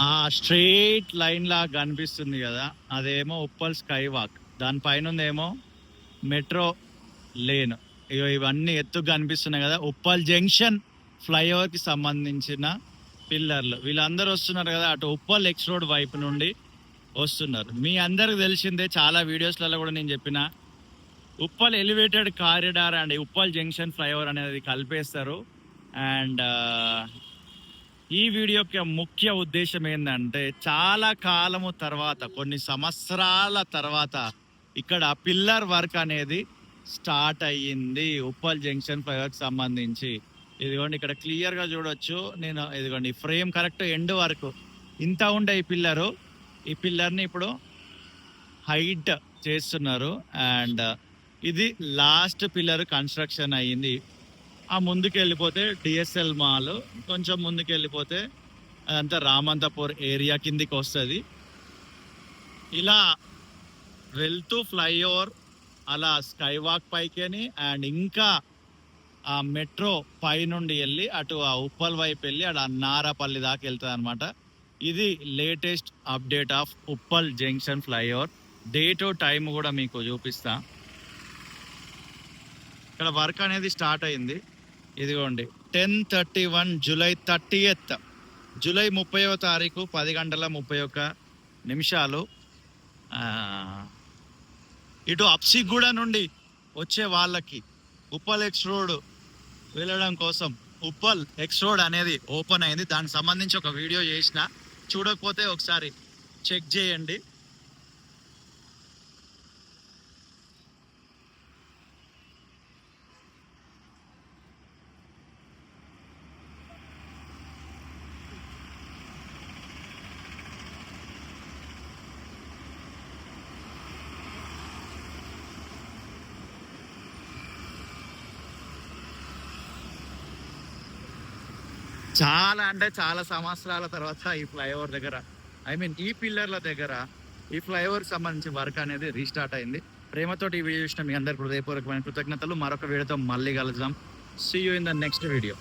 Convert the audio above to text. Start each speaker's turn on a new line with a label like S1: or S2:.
S1: ఆ straight line లాగా కనిపిస్తుంది కదా, అదేమో ఉప్పల్ స్కై వాక్. దానిపైన ఏమో మెట్రో లేన్. ఇవన్నీ ఎత్తుగా కనిపిస్తున్నాయి కదా, ఉప్పల్ జంక్షన్ ఫ్లైఓవర్ కి సంబంధించిన పిల్లర్లు. వీళ్ళందరూ వస్తున్నారు కదా, అటు ఉప్పల్ ఎక్స్ రోడ్ వైపు నుండి వస్తున్నారు. మీ అందరికి తెలిసిందే, చాలా వీడియోస్లలో కూడా నేను చెప్పిన, Uppal elevated corridor and Uppal junction flyover అనేది కలిపేస్తారు. అండ్ ఈ వీడియోకి ముఖ్య ఉద్దేశం ఏంటంటే, చాలా కాలము తర్వాత, కొన్ని సంవత్సరాల తర్వాత ఇక్కడ పిల్లర్ వర్క్ అనేది స్టార్ట్ అయ్యింది ఉప్పల్ జంక్షన్ ఫ్లైఓవర్కి సంబంధించి. ఇదిగోండి ఇక్కడ క్లియర్ గా చూడొచ్చు. నేను ఇదిగోండి ఫ్రేమ్ కరెక్ట్ ఎండ్ వరకు ఇంత ఉండే ఈ పిల్లర్ని ఇప్పుడు హైట్ చేస్తున్నారు. అండ్ ఇది లాస్ట్ పిల్లర్ కన్స్ట్రక్షన్ అయ్యింది. ఆ ముందుకు వెళ్ళిపోతే డిఎస్ఎల్ మాల్, కొంచెం ముందుకు వెళ్ళిపోతే అదంతా రామంతపూర్ ఏరియా కిందికి వస్తుంది. ఇలా వెళ్తూ ఫ్లైఓవర్ అలా స్కై వాక్ పైకి అండ్ ఇంకా ఆ మెట్రో పై నుండి వెళ్ళి అటు ఆ ఉప్పల్ వైపు వెళ్ళి అటు నారాపల్లి దాకా వెళ్తుంది అనమాట. ఇది latest update of Uppal junction flyover. Date time కూడా మీకు చూపిస్తా. ఇక్కడ వర్క్ అనేది స్టార్ట్ అయింది. ఇదిగోండి 10:31 జూలై 30th, జూలై 30వ తారీఖు 10:31 ఇటు అప్సిగూడ నుండి వచ్చే వాళ్ళకి ఉప్పల్ ఎక్స్ రోడ్ వెళ్ళడం కోసం ఉప్పల్ ఎక్స్ రోడ్ అనేది ఓపెన్ అయింది. దానికి సంబంధించి ఒక వీడియో చేసిన, చూడకపోతే ఒకసారి చెక్ చేయండి. చాలా అంటే చాలా సంవత్సరాల తర్వాత ఈ ఫ్లైఓవర్ దగ్గర, ఈ పిల్లర్ల దగ్గర ఈ ఫ్లైఓవర్ సంబంధించి వర్క్ అనేది రీస్టార్ట్ అయింది. ప్రేమతోటి ఈ వీడియో చూసిన మీ అందరికి హృదయపూర్వకమైన కృతజ్ఞతలు. మరొక వీడియోతో మళ్ళీ కలుద్దాం. See you in the next video.